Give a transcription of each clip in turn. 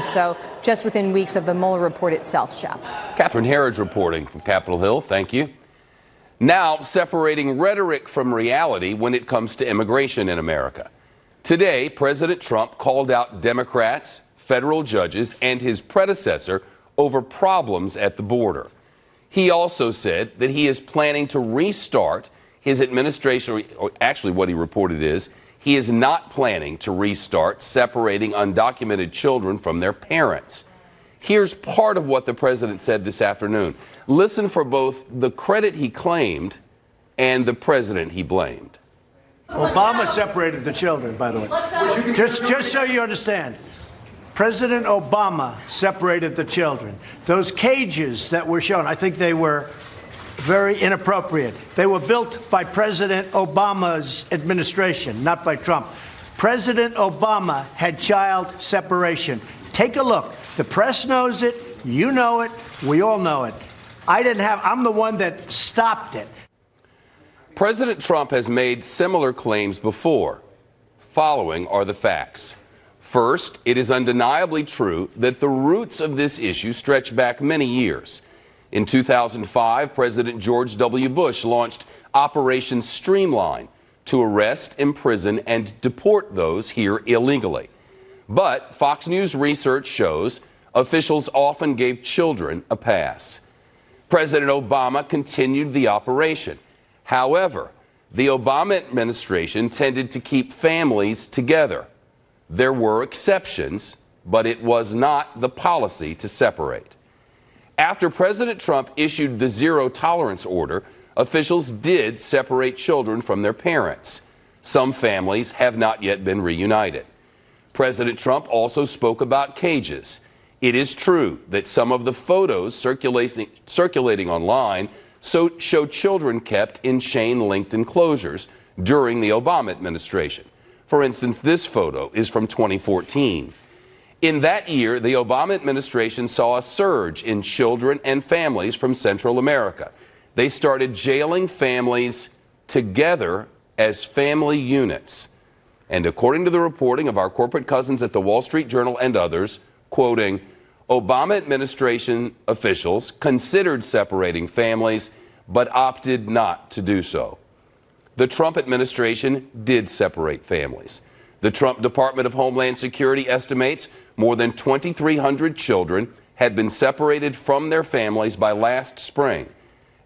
So just within weeks of the Mueller report itself, Shep. Catherine Herridge reporting from Capitol Hill. Thank you. Now separating rhetoric from reality when it comes to immigration in America. Today, President Trump called out Democrats, federal judges, and his predecessor over problems at the border. He also said that he is planning to restart his administration, or actually what he reported is, he is not planning to restart separating undocumented children from their parents. Here's part of what the president said this afternoon. Listen for both the credit he claimed and the president he blamed. Obama separated the children, by the way. Just so you understand, President Obama separated the children. Those cages that were shown, I think they were very inappropriate. They were built by President Obama's administration, not by Trump. President Obama had child separation. Take a look. The press knows it. You know it. We all know it. I'm the one that stopped it. President Trump has made similar claims before. Following are the facts. First, it is undeniably true that the roots of this issue stretch back many years. In 2005, President George W. Bush launched Operation Streamline to arrest, imprison, and deport those here illegally. But Fox News research shows officials often gave children a pass. President Obama continued the operation. However, the Obama administration tended to keep families together. There were exceptions, but it was not the policy to separate. After President Trump issued the zero-tolerance order, officials did separate children from their parents. Some families have not yet been reunited. President Trump also spoke about cages. It is true that some of the photos circulating online show children kept in chain-linked enclosures during the Obama administration. For instance, this photo is from 2014. In that year, the Obama administration saw a surge in children and families from Central America. They started jailing families together as family units. And according to the reporting of our corporate cousins at the Wall Street Journal and others, quoting, Obama administration officials considered separating families, but opted not to do so. The Trump administration did separate families. The Trump Department of Homeland Security estimates more than 2,300 children had been separated from their families by last spring.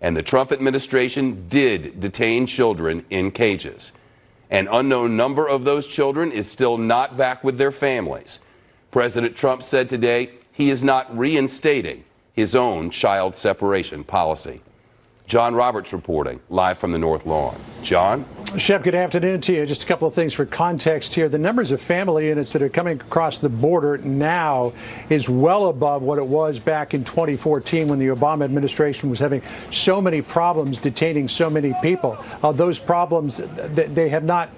And the Trump administration did detain children in cages. An unknown number of those children is still not back with their families. President Trump said today he is not reinstating his own child separation policy. John Roberts reporting live from the North Lawn. John? Shep, good afternoon to you. Just a couple of things for context here. The numbers of family units that are coming across the border now is well above what it was back in 2014 when the Obama administration was having so many problems detaining so many people. Those problems, they have not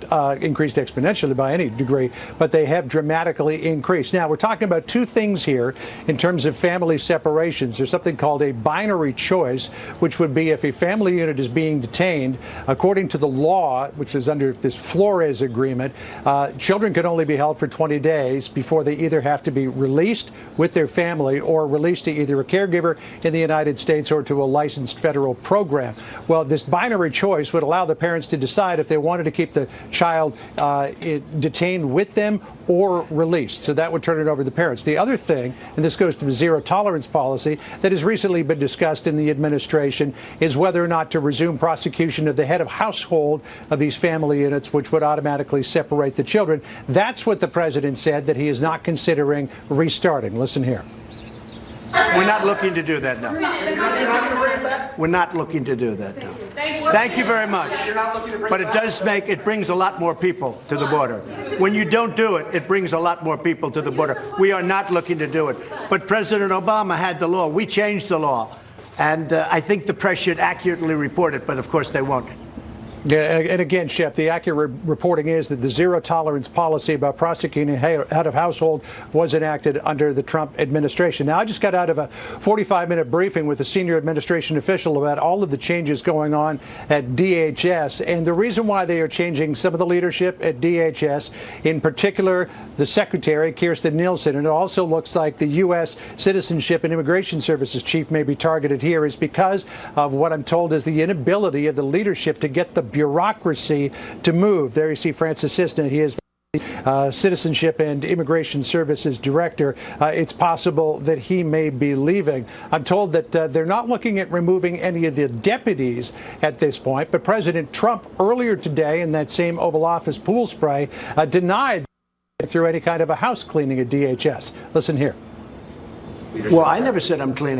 increased exponentially by any degree, but they have dramatically increased. Now, we're talking about two things here in terms of family separations. There's something called a binary choice, which would be if a family unit is being detained, according to the law, which is under this Flores agreement, children can only be held for 20 days before they either have to be released with their family or released to either a caregiver in the United States or to a licensed federal program. Well, this binary choice would allow the parents to decide if they wanted to keep the child detained with them or released. So that would turn it over to the parents. The other thing, and this goes to the zero tolerance policy that has recently been discussed in the administration, is whether or not to resume prosecution of the head of household of these family units, which would automatically separate the children. That's what the president said that he is not considering restarting. Listen here. We're not looking to do that now. We're not looking to do that now. Thank you very much. But it brings a lot more people to the border. When you don't do it, it brings a lot more people to the border. We are not looking to do it. But President Obama had the law. We changed the law. And I think the press should accurately report it, but of course they won't. Yeah, and again, Shep, the accurate reporting is that the zero-tolerance policy about prosecuting out of household was enacted under the Trump administration. Now, I just got out of a 45-minute briefing with a senior administration official about all of the changes going on at DHS, and the reason why they are changing some of the leadership at DHS, in particular the Secretary, Kirstjen Nielsen, and it also looks like the U.S. Citizenship and Immigration Services chief may be targeted here, is because of what I'm told is the inability of the leadership to get the bureaucracy to move. There you see Francis Cisna. He is the Citizenship and Immigration Services Director. It's possible that he may be leaving. I'm told that they're not looking at removing any of the deputies at this point, but President Trump earlier today in that same Oval Office pool spray denied through any kind of a house cleaning at DHS. Listen here. Well, I never said I'm cleaning.